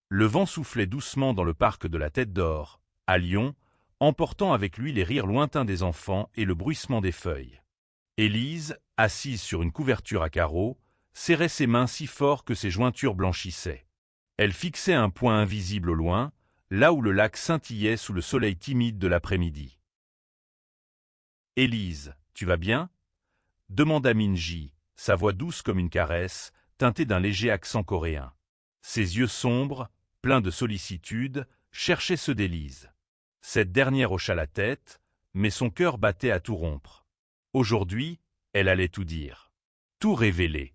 Le vent soufflait doucement dans le parc de la Tête d'Or, à Lyon, emportant avec lui les rires lointains des enfants et le bruissement des feuilles. Élise, assise sur une couverture à carreaux, serrait ses mains si fort que ses jointures blanchissaient. Elle fixait un point invisible au loin, là où le lac scintillait sous le soleil timide de l'après-midi. « Élise, tu vas bien ?» demanda Minji, sa voix douce comme une caresse, teintée d'un léger accent coréen. Ses yeux sombres, pleins de sollicitude, cherchaient ceux d'Élise. Cette dernière hocha la tête, mais son cœur battait à tout rompre. Aujourd'hui, elle allait tout dire. Tout révéler.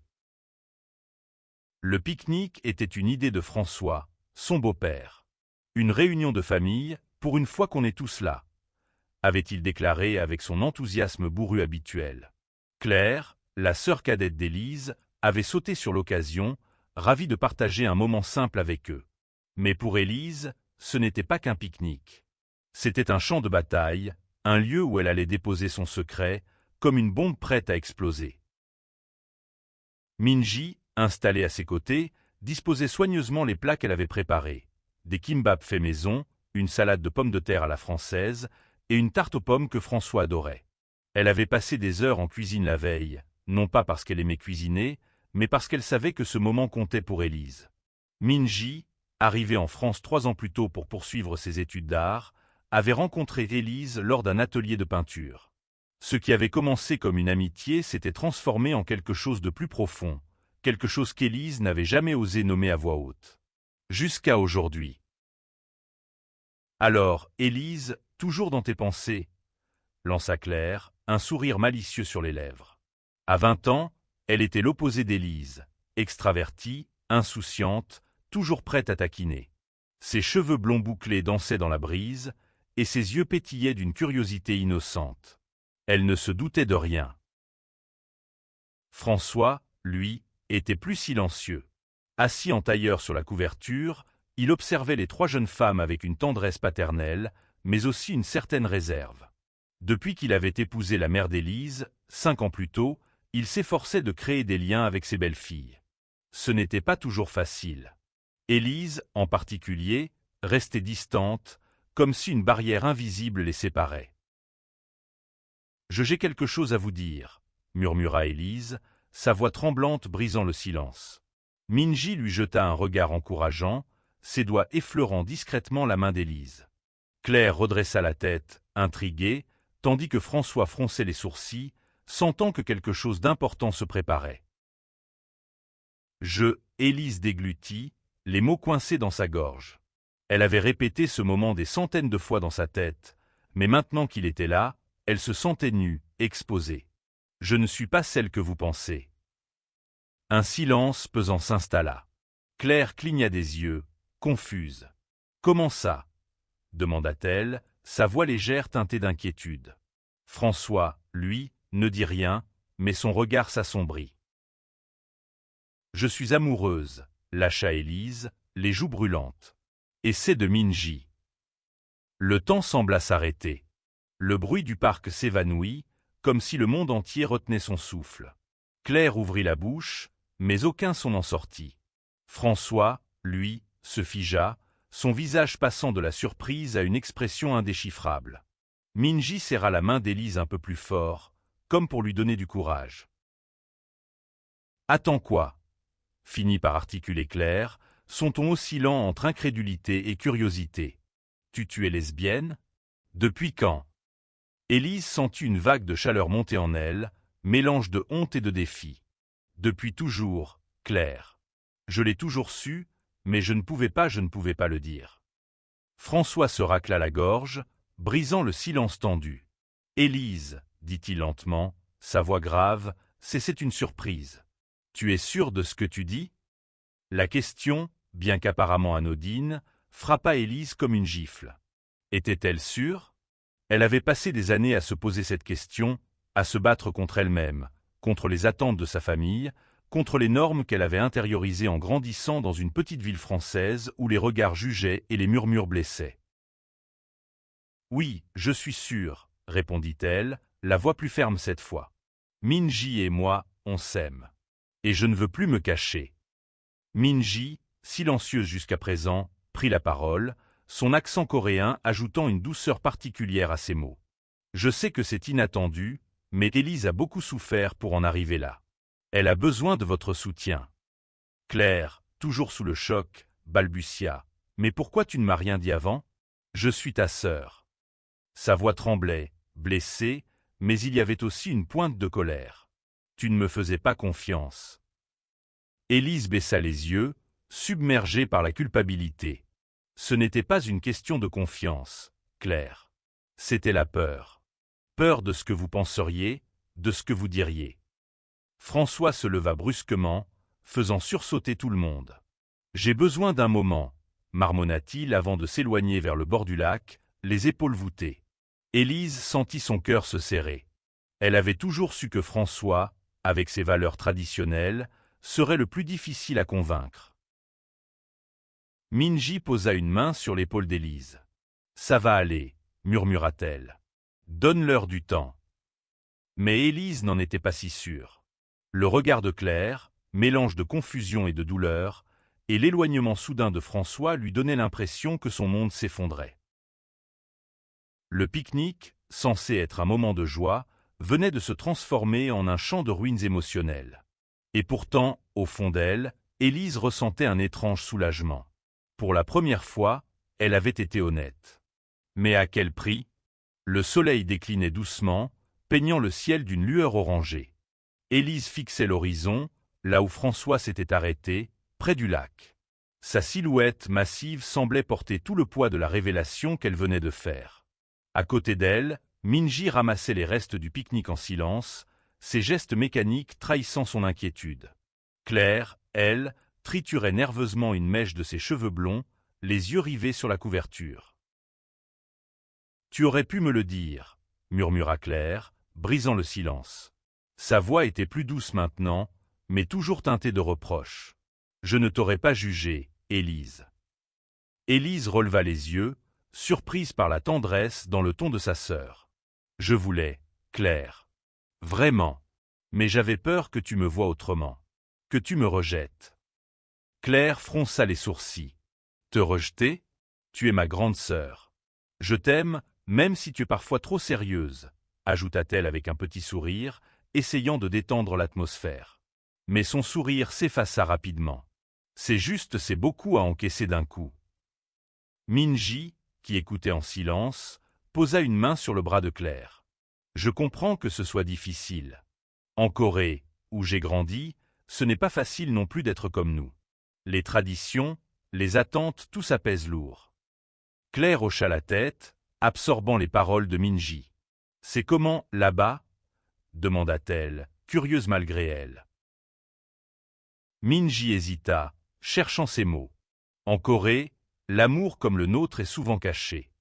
Le pique-nique était une idée de François, son beau-père. Une réunion de famille, pour une fois qu'on est tous là, avait-il déclaré avec son enthousiasme bourru habituel. Claire, la sœur cadette d'Élise, avait sauté sur l'occasion, ravie de partager un moment simple avec eux. Mais pour Élise, ce n'était pas qu'un pique-nique. C'était un champ de bataille, un lieu où elle allait déposer son secret, comme une bombe prête à exploser. Minji, installée à ses côtés, disposait soigneusement les plats qu'elle avait préparés. Des kimbap faits maison, une salade de pommes de terre à la française et une tarte aux pommes que François adorait. Elle avait passé des heures en cuisine la veille, non pas parce qu'elle aimait cuisiner, mais parce qu'elle savait que ce moment comptait pour Élise. Minji, arrivé en France 3 ans plus tôt pour poursuivre ses études d'art, avait rencontré Élise lors d'un atelier de peinture. Ce qui avait commencé comme une amitié s'était transformé en quelque chose de plus profond, quelque chose qu'Élise n'avait jamais osé nommer à voix haute. Jusqu'à aujourd'hui. Alors, Élise, toujours dans tes pensées, lança Claire, un sourire malicieux sur les lèvres. À 20 ans, elle était l'opposé d'Élise, extravertie, insouciante, toujours prête à taquiner. Ses cheveux blonds bouclés dansaient dans la brise, et ses yeux pétillaient d'une curiosité innocente. Elle ne se doutait de rien. François, lui, était plus silencieux. Assis en tailleur sur la couverture, il observait les 3 jeunes femmes avec une tendresse paternelle, mais aussi une certaine réserve. Depuis qu'il avait épousé la mère d'Élise, 5 ans plus tôt, il s'efforçait de créer des liens avec ses belles-filles. Ce n'était pas toujours facile. Élise, en particulier, restait distante, comme si une barrière invisible les séparait. « J'ai quelque chose à vous dire », murmura Élise, sa voix tremblante brisant le silence. Minji lui jeta un regard encourageant, ses doigts effleurant discrètement la main d'Élise. Claire redressa la tête, intriguée, tandis que François fronçait les sourcils, sentant que quelque chose d'important se préparait. Élise déglutit, les mots coincés dans sa gorge. Elle avait répété ce moment des centaines de fois dans sa tête, mais maintenant qu'il était là, elle se sentait nue, exposée. « Je ne suis pas celle que vous pensez. » Un silence pesant s'installa. Claire cligna des yeux, confuse. « Comment ça ?» demanda-t-elle, sa voix légère teintée d'inquiétude. François, lui, ne dit rien, mais son regard s'assombrit. « Je suis amoureuse », lâcha Élise, les joues brûlantes. « Et c'est de Minji. » Le temps sembla s'arrêter. Le bruit du parc s'évanouit, comme si le monde entier retenait son souffle. Claire ouvrit la bouche, mais aucun son n'en sortit. François, lui, se figea, son visage passant de la surprise à une expression indéchiffrable. Minji serra la main d'Élise un peu plus fort, comme pour lui donner du courage. « Attends quoi ?» finit par articuler Claire, son ton oscillant entre incrédulité et curiosité. « Tu es lesbienne ? Depuis quand ?» Élise sentit une vague de chaleur monter en elle, mélange de honte et de défi. « Depuis toujours, Claire. Je l'ai toujours su, mais je ne pouvais pas le dire. » François se racla la gorge, brisant le silence tendu. « Élise, dit-il lentement, sa voix grave, c'est une surprise. Tu es sûre de ce que tu dis ?» La question, bien qu'apparemment anodine, frappa Élise comme une gifle. Était-elle sûre? Elle avait passé des années à se poser cette question, à se battre contre elle-même, contre les attentes de sa famille, contre les normes qu'elle avait intériorisées en grandissant dans une petite ville française où les regards jugeaient et les murmures blessaient. « Oui, je suis sûre, » répondit-elle, la voix plus ferme cette fois. « Minji et moi, on s'aime. Et je ne veux plus me cacher. » Minji, silencieuse jusqu'à présent, prit la parole, son accent coréen ajoutant une douceur particulière à ses mots. Je sais que c'est inattendu, mais Élise a beaucoup souffert pour en arriver là. Elle a besoin de votre soutien. Claire, toujours sous le choc, balbutia. Mais pourquoi tu ne m'as rien dit avant? Je suis ta sœur. Sa voix tremblait, blessée, mais il y avait aussi une pointe de colère. Tu ne me faisais pas confiance. Élise baissa les yeux, submergée par la culpabilité. Ce n'était pas une question de confiance, Claire. C'était la peur. Peur de ce que vous penseriez, de ce que vous diriez. François se leva brusquement, faisant sursauter tout le monde. J'ai besoin d'un moment, marmonna-t-il avant de s'éloigner vers le bord du lac, les épaules voûtées. Élise sentit son cœur se serrer. Elle avait toujours su que François, avec ses valeurs traditionnelles, serait le plus difficile à convaincre. Minji posa une main sur l'épaule d'Élise. « Ça va aller, murmura-t-elle. Donne-leur du temps. » Mais Élise n'en était pas si sûre. Le regard de Claire, mélange de confusion et de douleur, et l'éloignement soudain de François lui donnaient l'impression que son monde s'effondrait. Le pique-nique, censé être un moment de joie, venait de se transformer en un champ de ruines émotionnelles. Et pourtant, au fond d'elle, Élise ressentait un étrange soulagement. Pour la première fois, elle avait été honnête. Mais à quel prix? Le soleil déclinait doucement, peignant le ciel d'une lueur orangée. Élise fixait l'horizon, là où François s'était arrêté, près du lac. Sa silhouette massive semblait porter tout le poids de la révélation qu'elle venait de faire. À côté d'elle, Minji ramassait les restes du pique-nique en silence, ses gestes mécaniques trahissant son inquiétude. Claire, elle, triturait nerveusement une mèche de ses cheveux blonds, les yeux rivés sur la couverture. « Tu aurais pu me le dire, » murmura Claire, brisant le silence. Sa voix était plus douce maintenant, mais toujours teintée de reproche. « Je ne t'aurais pas jugé, Élise. » Élise releva les yeux, surprise par la tendresse dans le ton de sa sœur. « Je voulais, Claire. Vraiment. Mais j'avais peur que tu me voies autrement. Que tu me rejettes. » Claire fronça les sourcils. « Te rejeter? Tu es ma grande sœur. Je t'aime, même si tu es parfois trop sérieuse, » ajouta-t-elle avec un petit sourire, essayant de détendre l'atmosphère. Mais son sourire s'effaça rapidement. C'est beaucoup à encaisser d'un coup. Minji, qui écoutait en silence, posa une main sur le bras de Claire. Je comprends que ce soit difficile. En Corée, où j'ai grandi, ce n'est pas facile non plus d'être comme nous. Les traditions, les attentes, tout ça pèse lourd. Claire hocha la tête, absorbant les paroles de Minji. C'est comment, là-bas? Demanda-t-elle, curieuse malgré elle. Minji hésita, cherchant ses mots. En Corée, l'amour comme le nôtre est souvent caché.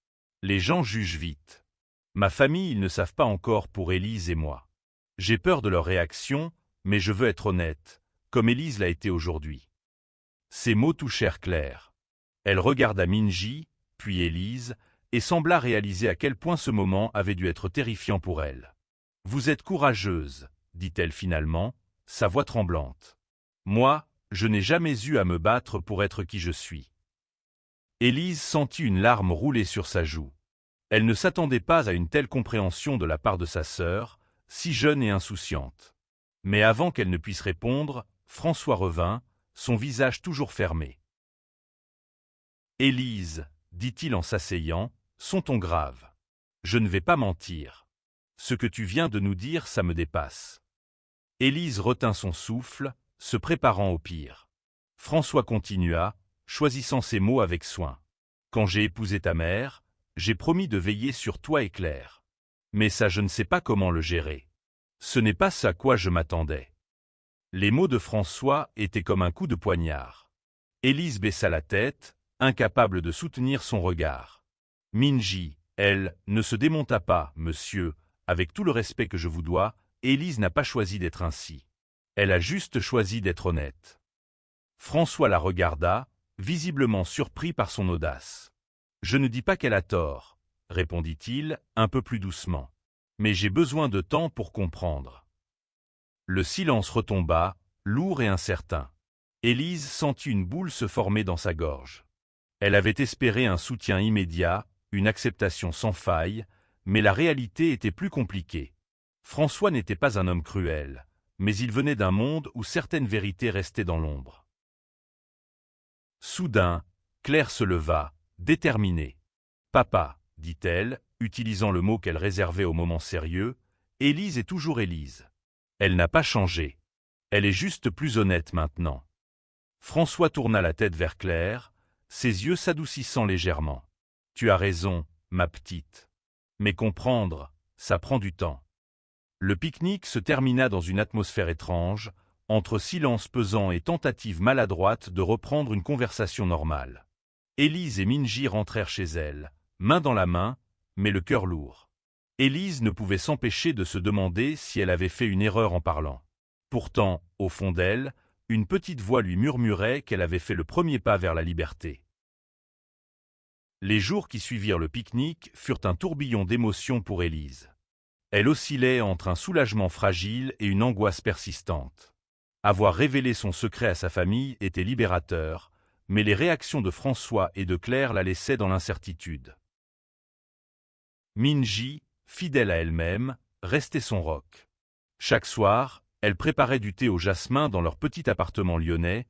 Les gens jugent vite. Ma famille, ils ne savent pas encore pour Élise et moi. J'ai peur de leur réaction, mais je veux être honnête, comme Élise l'a été aujourd'hui. Ces mots touchèrent Claire. Elle regarda Minji, puis Élise, et sembla réaliser à quel point ce moment avait dû être terrifiant pour elle. « Vous êtes courageuse, » dit-elle finalement, sa voix tremblante. « Moi, je n'ai jamais eu à me battre pour être qui je suis. » Élise sentit une larme rouler sur sa joue. Elle ne s'attendait pas à une telle compréhension de la part de sa sœur, si jeune et insouciante. Mais avant qu'elle ne puisse répondre, François revint, son visage toujours fermé. « Élise, » dit-il en s'asseyant, « son ton grave. Je ne vais pas mentir. Ce que tu viens de nous dire, ça me dépasse. » Élise retint son souffle, se préparant au pire. François continua, choisissant ses mots avec soin. « Quand j'ai épousé ta mère, j'ai promis de veiller sur toi et Claire. Mais ça, je ne sais pas comment le gérer. Ce n'est pas ce à quoi je m'attendais. » Les mots de François étaient comme un coup de poignard. Élise baissa la tête, incapable de soutenir son regard. Minji, elle, ne se démonta pas, monsieur, avec tout le respect que je vous dois, Élise n'a pas choisi d'être ainsi. Elle a juste choisi d'être honnête. François la regarda, visiblement surpris par son audace. Je ne dis pas qu'elle a tort, répondit-il, un peu plus doucement. Mais j'ai besoin de temps pour comprendre. Le silence retomba, lourd et incertain. Élise sentit une boule se former dans sa gorge. Elle avait espéré un soutien immédiat, une acceptation sans faille, mais la réalité était plus compliquée. François n'était pas un homme cruel, mais il venait d'un monde où certaines vérités restaient dans l'ombre. Soudain, Claire se leva, déterminée. « Papa, dit-elle, utilisant le mot qu'elle réservait aux moments sérieux, Élise est toujours Élise. Elle n'a pas changé. Elle est juste plus honnête maintenant. » François tourna la tête vers Claire, ses yeux s'adoucissant légèrement. « Tu as raison, ma petite. Mais comprendre, ça prend du temps. » Le pique-nique se termina dans une atmosphère étrange, entre silence pesant et tentative maladroite de reprendre une conversation normale. Élise et Minji rentrèrent chez elles, main dans la main, mais le cœur lourd. Élise ne pouvait s'empêcher de se demander si elle avait fait une erreur en parlant. Pourtant, au fond d'elle, une petite voix lui murmurait qu'elle avait fait le premier pas vers la liberté. Les jours qui suivirent le pique-nique furent un tourbillon d'émotions pour Élise. Elle oscillait entre un soulagement fragile et une angoisse persistante. Avoir révélé son secret à sa famille était libérateur, mais les réactions de François et de Claire la laissaient dans l'incertitude. Minji, fidèle à elle-même, restait son roc. Chaque soir, elle préparait du thé au jasmin dans leur petit appartement lyonnais,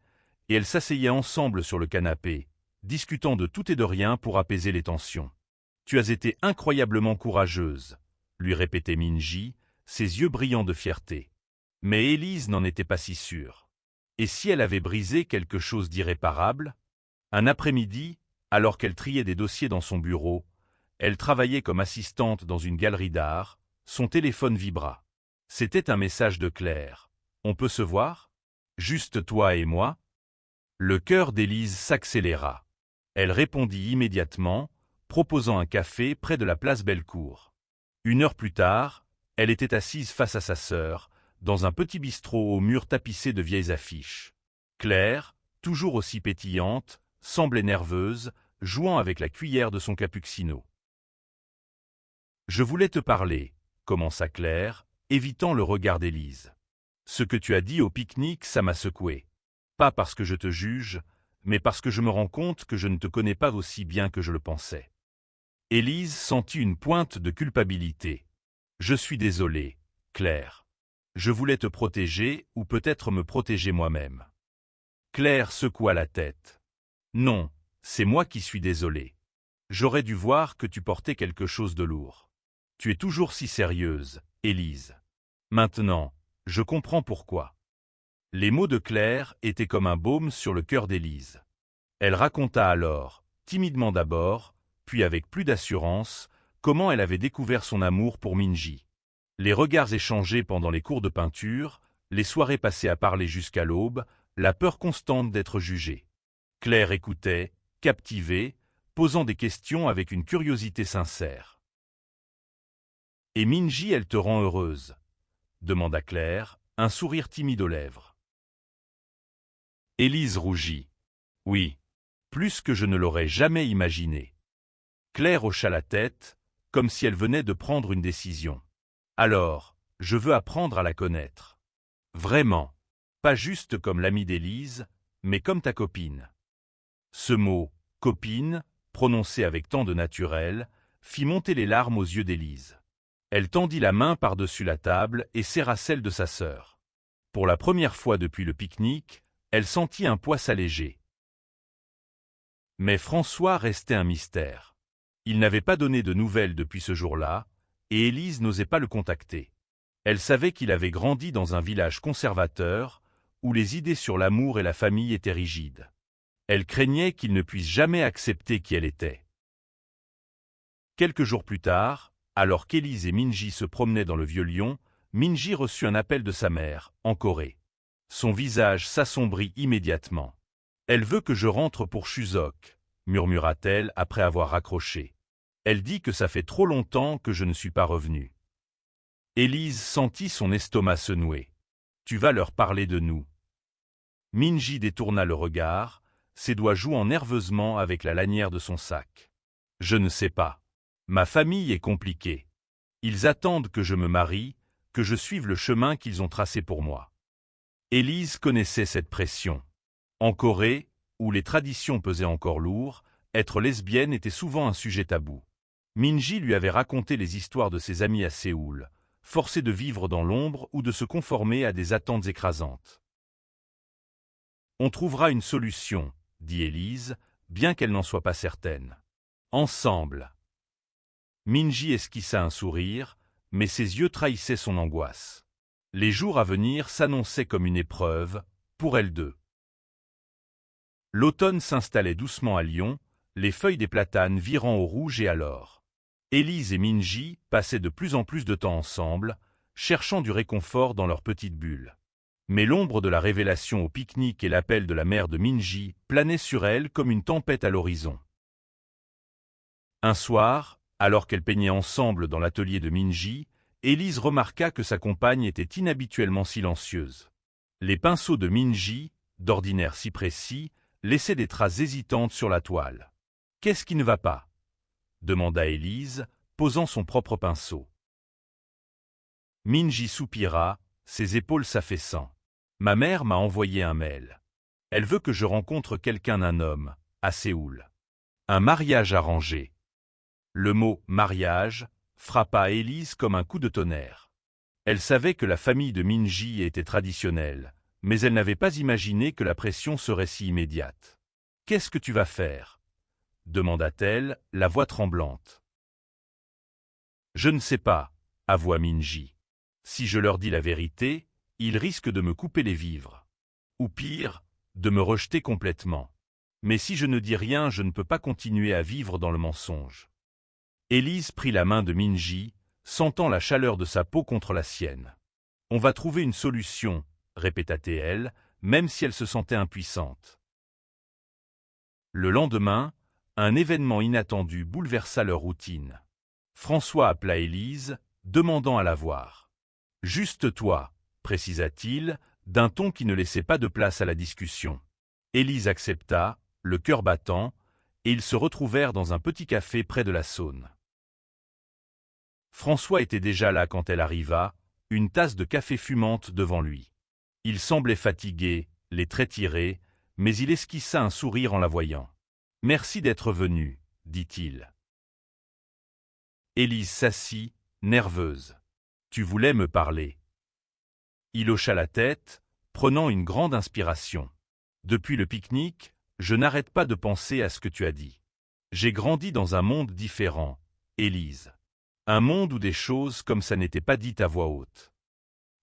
et elles s'asseyaient ensemble sur le canapé, discutant de tout et de rien pour apaiser les tensions. « Tu as été incroyablement courageuse », lui répétait Minji, ses yeux brillants de fierté. Mais Élise n'en était pas si sûre. Et si elle avait brisé quelque chose d'irréparable? Un après-midi, alors qu'elle triait des dossiers dans son bureau, elle travaillait comme assistante dans une galerie d'art, son téléphone vibra. C'était un message de Claire. « On peut se voir? Juste toi et moi ?» Le cœur d'Élise s'accéléra. Elle répondit immédiatement, proposant un café près de la place Bellecour. 1 heure plus tard, elle était assise face à sa sœur, dans un petit bistrot aux murs tapissés de vieilles affiches. Claire, toujours aussi pétillante, semblait nerveuse, jouant avec la cuillère de son cappuccino. « Je voulais te parler, » commença Claire, évitant le regard d'Élise. « Ce que tu as dit au pique-nique, ça m'a secoué. Pas parce que je te juge, mais parce que je me rends compte que je ne te connais pas aussi bien que je le pensais. » Élise sentit une pointe de culpabilité. « Je suis désolée, Claire. Je voulais te protéger ou peut-être me protéger moi-même. » Claire secoua la tête. « Non, c'est moi qui suis désolée. J'aurais dû voir que tu portais quelque chose de lourd. Tu es toujours si sérieuse, Élise. Maintenant, je comprends pourquoi. » Les mots de Claire étaient comme un baume sur le cœur d'Élise. Elle raconta alors, timidement d'abord, puis avec plus d'assurance, comment elle avait découvert son amour pour Minji. Les regards échangés pendant les cours de peinture, les soirées passées à parler jusqu'à l'aube, la peur constante d'être jugée. Claire écoutait, captivée, posant des questions avec une curiosité sincère. « Et Minji, elle te rend heureuse ?» demanda Claire, un sourire timide aux lèvres. Élise rougit. « Oui, plus que je ne l'aurais jamais imaginé. » Claire hocha la tête, comme si elle venait de prendre une décision. « Alors, je veux apprendre à la connaître. Vraiment, pas juste comme l'amie d'Élise, mais comme ta copine. » Ce mot, « copine », prononcé avec tant de naturel, fit monter les larmes aux yeux d'Élise. Elle tendit la main par-dessus la table et serra celle de sa sœur. Pour la première fois depuis le pique-nique, elle sentit un poids s'alléger. Mais François restait un mystère. Il n'avait pas donné de nouvelles depuis ce jour-là, et Élise n'osait pas le contacter. Elle savait qu'il avait grandi dans un village conservateur, où les idées sur l'amour et la famille étaient rigides. Elle craignait qu'il ne puisse jamais accepter qui elle était. Quelques jours plus tard, alors qu'Élise et Minji se promenaient dans le Vieux-Lyon, Minji reçut un appel de sa mère, en Corée. Son visage s'assombrit immédiatement. « Elle veut que je rentre pour Chuseok », murmura-t-elle après avoir raccroché. « Elle dit que ça fait trop longtemps que je ne suis pas revenue. » Élise sentit son estomac se nouer. « Tu vas leur parler de nous. » Minji détourna le regard, ses doigts jouant nerveusement avec la lanière de son sac. « Je ne sais pas. Ma famille est compliquée. Ils attendent que je me marie, que je suive le chemin qu'ils ont tracé pour moi. » Élise connaissait cette pression. En Corée, où les traditions pesaient encore lourd, être lesbienne était souvent un sujet tabou. Minji lui avait raconté les histoires de ses amis à Séoul, forcés de vivre dans l'ombre ou de se conformer à des attentes écrasantes. On trouvera une solution, dit Élise, bien qu'elle n'en soit pas certaine. Ensemble. Minji esquissa un sourire, mais ses yeux trahissaient son angoisse. Les jours à venir s'annonçaient comme une épreuve, pour elles deux. L'automne s'installait doucement à Lyon, les feuilles des platanes virant au rouge et à l'or. Élise et Minji passaient de plus en plus de temps ensemble, cherchant du réconfort dans leur petite bulle. Mais l'ombre de la révélation au pique-nique et l'appel de la mère de Minji planaient sur elle comme une tempête à l'horizon. Un soir, alors qu'elles peignaient ensemble dans l'atelier de Minji, Élise remarqua que sa compagne était inhabituellement silencieuse. Les pinceaux de Minji, d'ordinaire si précis, laissaient des traces hésitantes sur la toile. « Qu'est-ce qui ne va pas ?» demanda Élise, posant son propre pinceau. Minji soupira, ses épaules s'affaissant. « Ma mère m'a envoyé un mail. Elle veut que je rencontre quelqu'un d'un homme, à Séoul. Un mariage arrangé. » Le mot « mariage » frappa Élise comme un coup de tonnerre. Elle savait que la famille de Minji était traditionnelle, mais elle n'avait pas imaginé que la pression serait si immédiate. « Qu'est-ce que tu vas faire ?» demanda-t-elle, la voix tremblante. « Je ne sais pas, » avoua Minji. « Si je leur dis la vérité, ils risquent de me couper les vivres. Ou pire, de me rejeter complètement. Mais si je ne dis rien, je ne peux pas continuer à vivre dans le mensonge. » Élise prit la main de Minji, sentant la chaleur de sa peau contre la sienne. « On va trouver une solution, » répéta-t-elle, même si elle se sentait impuissante. Le lendemain, un événement inattendu bouleversa leur routine. François appela Élise, demandant à la voir. « Juste toi, » précisa-t-il, d'un ton qui ne laissait pas de place à la discussion. Élise accepta, le cœur battant, et ils se retrouvèrent dans un petit café près de la Saône. François était déjà là quand elle arriva, une tasse de café fumante devant lui. Il semblait fatigué, les traits tirés, mais il esquissa un sourire en la voyant. « Merci d'être venu, » dit-il. Élise s'assit, nerveuse. « Tu voulais me parler. » Il hocha la tête, prenant une grande inspiration. « Depuis le pique-nique, je n'arrête pas de penser à ce que tu as dit. J'ai grandi dans un monde différent, Élise. Un monde où des choses comme ça n'étaient pas dites à voix haute. »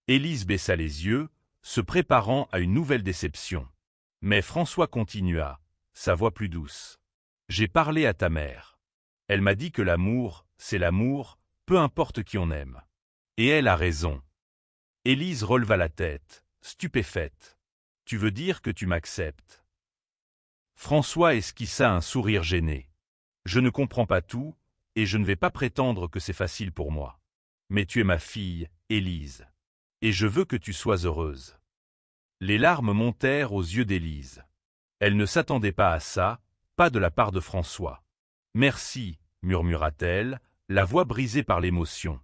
Élise baissa les yeux, se préparant à une nouvelle déception. Mais François continua, sa voix plus douce. « J'ai parlé à ta mère. Elle m'a dit que l'amour, c'est l'amour, peu importe qui on aime. Et elle a raison. » Élise releva la tête, stupéfaite. « Tu veux dire que tu m'acceptes ?» François esquissa un sourire gêné. « Je ne comprends pas tout, et je ne vais pas prétendre que c'est facile pour moi. Mais tu es ma fille, Élise. Et je veux que tu sois heureuse. » Les larmes montèrent aux yeux d'Élise. Elle ne s'attendait pas à ça, pas de la part de François. « Merci, » murmura-t-elle, la voix brisée par l'émotion.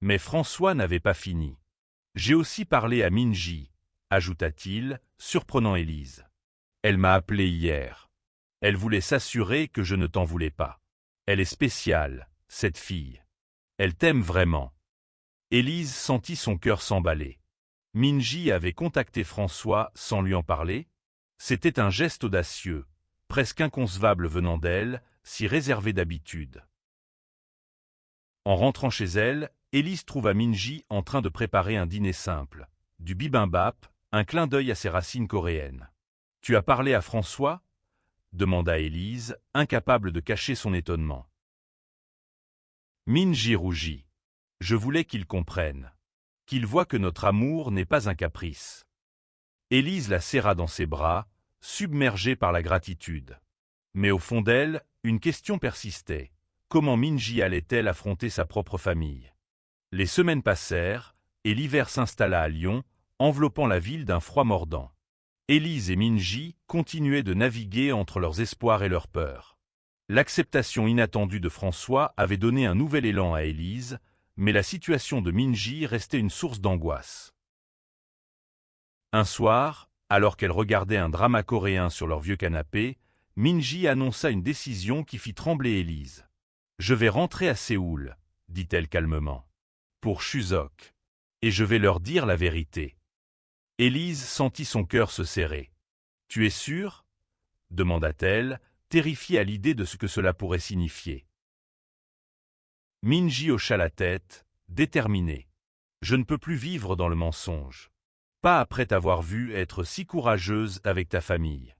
Mais François n'avait pas fini. « J'ai aussi parlé à Minji, » ajouta-t-il, surprenant Élise. « Elle m'a appelé hier. Elle voulait s'assurer que je ne t'en voulais pas. Elle est spéciale, cette fille. Elle t'aime vraiment. » Élise sentit son cœur s'emballer. Minji avait contacté François sans lui en parler. C'était un geste audacieux, presque inconcevable venant d'elle, si réservée d'habitude. En rentrant chez elle, Élise trouva Minji en train de préparer un dîner simple, du bibimbap, un clin d'œil à ses racines coréennes. « Tu as parlé à François ?» demanda Élise, incapable de cacher son étonnement. Minji rougit. « Je voulais qu'il comprenne, qu'il voie que notre amour n'est pas un caprice. » Élise la serra dans ses bras, submergée par la gratitude. Mais au fond d'elle, une question persistait. Comment Minji allait-elle affronter sa propre famille? Les semaines passèrent, et l'hiver s'installa à Lyon, enveloppant la ville d'un froid mordant. Élise et Minji continuaient de naviguer entre leurs espoirs et leurs peurs. L'acceptation inattendue de François avait donné un nouvel élan à Élise, mais la situation de Minji restait une source d'angoisse. Un soir, Alors qu'elle regardait un drama coréen sur leur vieux canapé, Minji annonça une décision qui fit trembler Élise. « Je vais rentrer à Séoul, » dit-elle calmement, « pour Chuseok. Et je vais leur dire la vérité. » Élise sentit son cœur se serrer. « Tu es sûre ?» demanda-t-elle, terrifiée à l'idée de ce que cela pourrait signifier. Minji hocha la tête, déterminé. « Je ne peux plus vivre dans le mensonge. Pas après t'avoir vue être si courageuse avec ta famille. »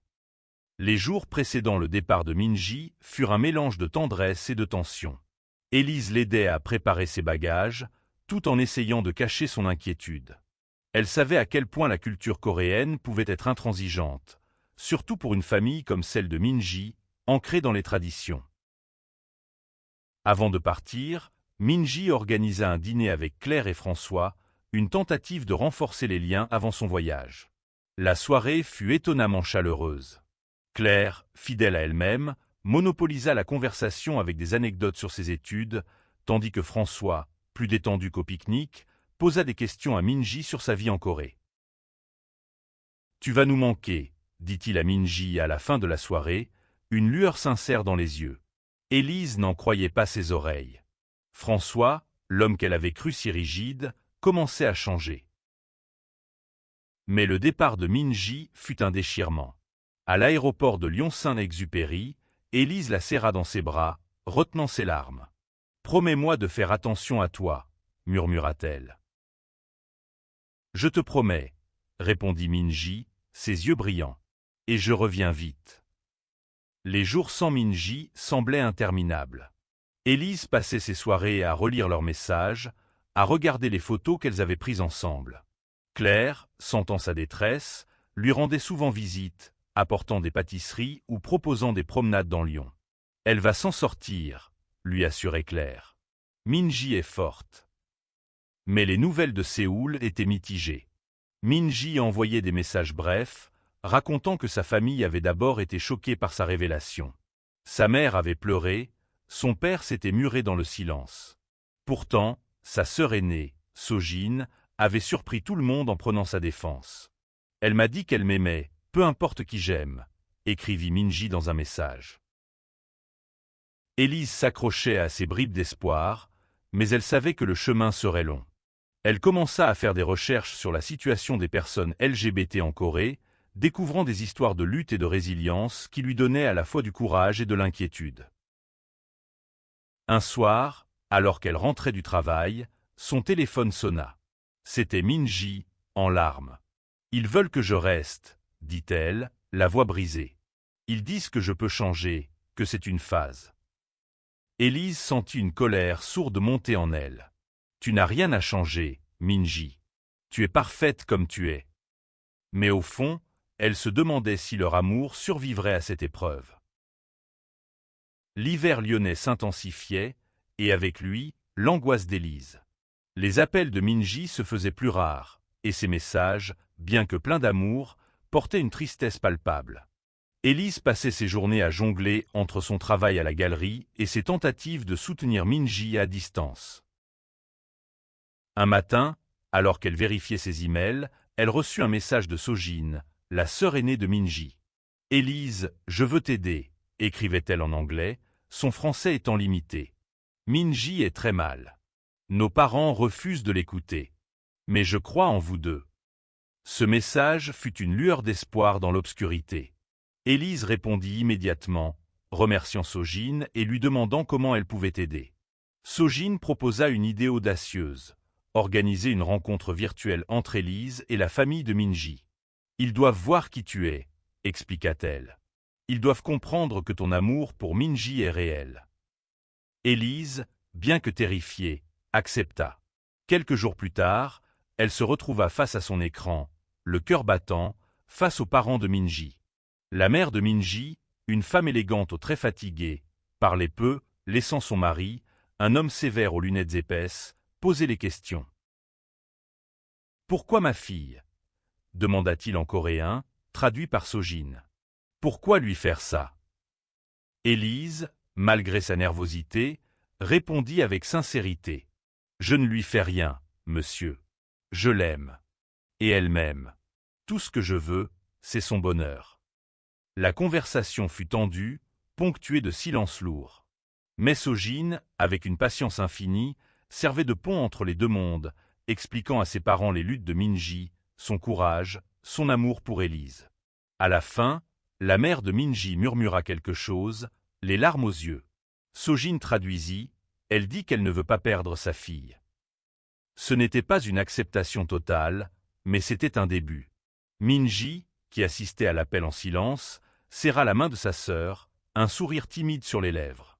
Les jours précédant le départ de Minji furent un mélange de tendresse et de tension. Élise l'aidait à préparer ses bagages, tout en essayant de cacher son inquiétude. Elle savait à quel point la culture coréenne pouvait être intransigeante, surtout pour une famille comme celle de Minji, ancrée dans les traditions. Avant de partir, Minji organisa un dîner avec Claire et François, une tentative de renforcer les liens avant son voyage. La soirée fut étonnamment chaleureuse. Claire, fidèle à elle-même, monopolisa la conversation avec des anecdotes sur ses études, tandis que François, plus détendu qu'au pique-nique, posa des questions à Minji sur sa vie en Corée. « Tu vas nous manquer, » dit-il à Minji à la fin de la soirée, une lueur sincère dans les yeux. Élise n'en croyait pas ses oreilles. François, l'homme qu'elle avait cru si rigide, commençait à changer. Mais le départ de Minji fut un déchirement. À l'aéroport de Lyon-Saint-Exupéry, Élise la serra dans ses bras, retenant ses larmes. « Promets-moi de faire attention à toi, » murmura-t-elle. « Je te promets, » répondit Minji, ses yeux brillants. « Et je reviens vite. » Les jours sans Minji semblaient interminables. Élise passait ses soirées à relire leurs messages, à regarder les photos qu'elles avaient prises ensemble. Claire, sentant sa détresse, lui rendait souvent visite, apportant des pâtisseries ou proposant des promenades dans Lyon. « Elle va s'en sortir », lui assurait Claire. « Minji est forte. » Mais les nouvelles de Séoul étaient mitigées. Minji envoyait des messages brefs, racontant que sa famille avait d'abord été choquée par sa révélation. Sa mère avait pleuré, son père s'était muré dans le silence. Pourtant, sa sœur aînée, Sojin, avait surpris tout le monde en prenant sa défense. « Elle m'a dit qu'elle m'aimait, peu importe qui j'aime », écrivit Minji dans un message. Élise s'accrochait à ces bribes d'espoir, mais elle savait que le chemin serait long. Elle commença à faire des recherches sur la situation des personnes LGBT en Corée, découvrant des histoires de lutte et de résilience qui lui donnaient à la fois du courage et de l'inquiétude. Un soir, alors qu'elle rentrait du travail, son téléphone sonna. C'était Minji, en larmes. « Ils veulent que je reste, » dit-elle, la voix brisée. « Ils disent que je peux changer, que c'est une phase. » Élise sentit une colère sourde monter en elle. « Tu n'as rien à changer, Minji. Tu es parfaite comme tu es. » Mais au fond, elle se demandait si leur amour survivrait à cette épreuve. L'hiver lyonnais s'intensifiait, et avec lui, l'angoisse d'Élise. Les appels de Minji se faisaient plus rares, et ses messages, bien que pleins d'amour, portaient une tristesse palpable. Élise passait ses journées à jongler entre son travail à la galerie et ses tentatives de soutenir Minji à distance. Un matin, alors qu'elle vérifiait ses emails, elle reçut un message de Sojin, la sœur aînée de Minji. « Élise, je veux t'aider », écrivait-elle en anglais, son français étant limité. « Minji est très mal. Nos parents refusent de l'écouter. Mais je crois en vous deux. » Ce message fut une lueur d'espoir dans l'obscurité. Élise répondit immédiatement, remerciant Sojin et lui demandant comment elle pouvait aider. Sojin proposa une idée audacieuse, organiser une rencontre virtuelle entre Élise et la famille de Minji. « Ils doivent voir qui tu es », expliqua-t-elle. « Ils doivent comprendre que ton amour pour Minji est réel. » Élise, bien que terrifiée, accepta. Quelques jours plus tard, elle se retrouva face à son écran, le cœur battant, face aux parents de Minji. La mère de Minji, une femme élégante aux traits fatigués, parlait peu, laissant son mari, un homme sévère aux lunettes épaisses, poser les questions. « Pourquoi ma fille ?» demanda-t-il en coréen, traduit par Sojin. « Pourquoi lui faire ça ?» Élise, malgré sa nervosité, répondit avec sincérité. « Je ne lui fais rien, monsieur. Je l'aime. Et elle m'aime. Tout ce que je veux, c'est son bonheur. La conversation fut tendue, ponctuée de silences lourds. Mais Sojin, avec une patience infinie, servait de pont entre les deux mondes, expliquant à ses parents les luttes de Minji, son courage, son amour pour Élise. À la fin, la mère de Minji murmura quelque chose, les larmes aux yeux. Sojin traduisit, elle dit qu'elle ne veut pas perdre sa fille. Ce n'était pas une acceptation totale, mais c'était un début. Minji, qui assistait à l'appel en silence, serra la main de sa sœur, un sourire timide sur les lèvres.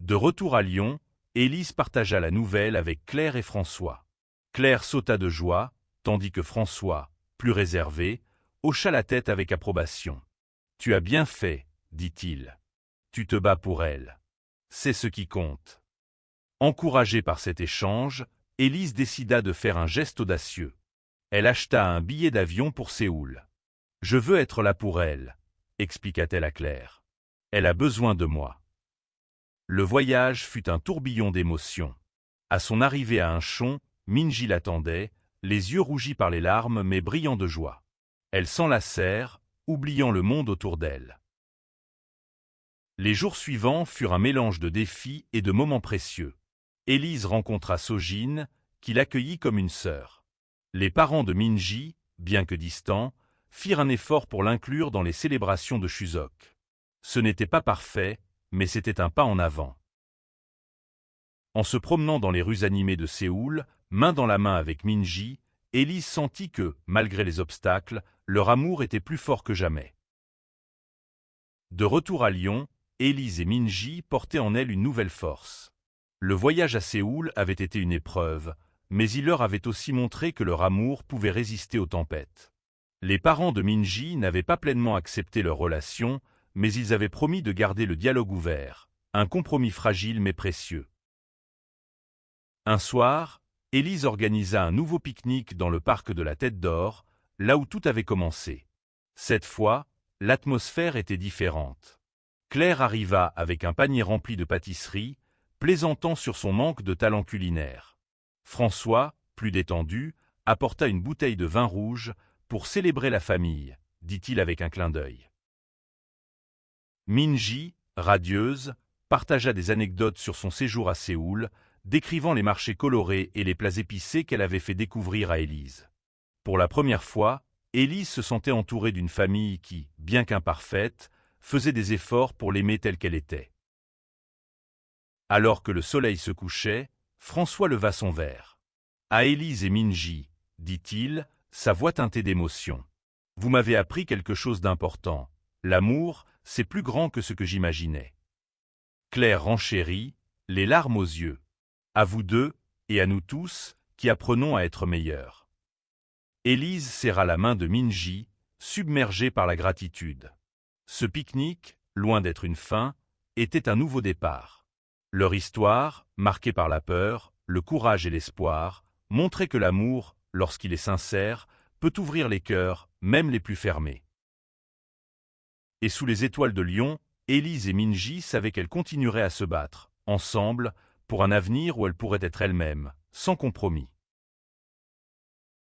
De retour à Lyon, Élise partagea la nouvelle avec Claire et François. Claire sauta de joie, tandis que François, plus réservé, hocha la tête avec approbation. « Tu as bien fait, dit-il. Tu te bats pour elle. C'est ce qui compte. » Encouragée par cet échange, Élise décida de faire un geste audacieux. Elle acheta un billet d'avion pour Séoul. « Je veux être là pour elle, » expliqua-t-elle à Claire. « Elle a besoin de moi. » Le voyage fut un tourbillon d'émotions. À son arrivée à Incheon, Minji l'attendait, les yeux rougis par les larmes mais brillants de joie. Elles s'enlacèrent, oubliant le monde autour d'elle. Les jours suivants furent un mélange de défis et de moments précieux. Élise rencontra Sojin, qui l'accueillit comme une sœur. Les parents de Minji, bien que distants, firent un effort pour l'inclure dans les célébrations de Chuseok. Ce n'était pas parfait, mais c'était un pas en avant. En se promenant dans les rues animées de Séoul, main dans la main avec Minji, Élise sentit que, malgré les obstacles, leur amour était plus fort que jamais. De retour à Lyon, Élise et Minji portaient en elle une nouvelle force. Le voyage à Séoul avait été une épreuve, mais il leur avait aussi montré que leur amour pouvait résister aux tempêtes. Les parents de Minji n'avaient pas pleinement accepté leur relation, mais ils avaient promis de garder le dialogue ouvert, un compromis fragile mais précieux. Un soir, Élise organisa un nouveau pique-nique dans le parc de la Tête d'Or, là où tout avait commencé. Cette fois, l'atmosphère était différente. Claire arriva avec un panier rempli de pâtisseries, plaisantant sur son manque de talent culinaire. François, plus détendu, apporta une bouteille de vin rouge pour célébrer la famille, dit-il avec un clin d'œil. Minji, radieuse, partagea des anecdotes sur son séjour à Séoul, décrivant les marchés colorés et les plats épicés qu'elle avait fait découvrir à Élise. Pour la première fois, Élise se sentait entourée d'une famille qui, bien qu'imparfaite, faisait des efforts pour l'aimer telle qu'elle était. Alors que le soleil se couchait, François leva son verre. « À Élise et Minji, dit-il, sa voix teintée d'émotion. Vous m'avez appris quelque chose d'important. L'amour, c'est plus grand que ce que j'imaginais. » Claire renchérit, les larmes aux yeux. « À vous deux, et à nous tous, qui apprenons à être meilleurs. » Élise serra la main de Minji, submergée par la gratitude. Ce pique-nique, loin d'être une fin, était un nouveau départ. Leur histoire, marquée par la peur, le courage et l'espoir, montrait que l'amour, lorsqu'il est sincère, peut ouvrir les cœurs, même les plus fermés. Et sous les étoiles de Lyon, Élise et Minji savaient qu'elles continueraient à se battre, ensemble, pour un avenir où elles pourraient être elles-mêmes, sans compromis.